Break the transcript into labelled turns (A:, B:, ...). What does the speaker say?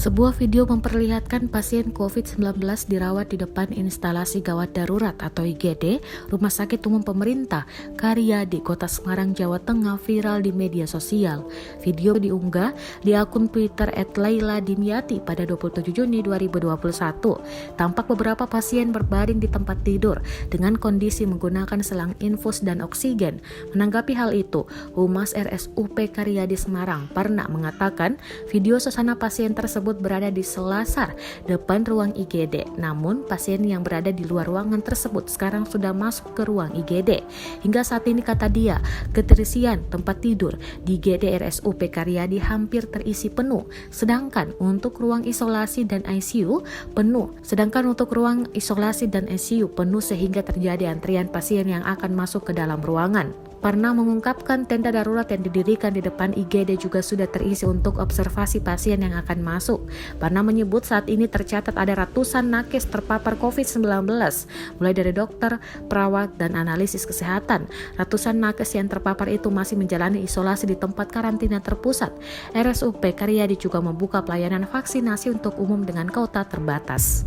A: Sebuah video memperlihatkan pasien COVID-19 dirawat di depan instalasi gawat darurat atau IGD Rumah Sakit Umum Pemerintah Karyadi, Kota Semarang, Jawa Tengah viral di media sosial. Video diunggah di akun Twitter @laila_dimyati pada 27 Juni 2021. Tampak beberapa pasien berbaring di tempat tidur dengan kondisi menggunakan selang infus dan oksigen. Menanggapi hal itu, Humas RSUP Karyadi Semarang, Parna, mengatakan video sesana pasien tersebut berada di selasar depan ruang IGD. Namun, pasien yang berada di luar ruangan tersebut sekarang sudah masuk ke ruang IGD. Hingga saat ini, kata dia, keterisian tempat tidur di IGD RSUP Karyadi hampir terisi penuh. Sedangkan untuk ruang isolasi dan ICU penuh sehingga terjadi antrian pasien yang akan masuk ke dalam ruangan. Parna mengungkapkan tenda darurat yang didirikan di depan IGD juga sudah terisi untuk observasi pasien yang akan masuk. Parna menyebut saat ini tercatat ada ratusan nakes terpapar COVID-19, mulai dari dokter, perawat, dan analisis kesehatan. Ratusan nakes yang terpapar itu masih menjalani isolasi di tempat karantina terpusat. RSUP Karyadi juga membuka pelayanan vaksinasi untuk umum dengan kuota terbatas.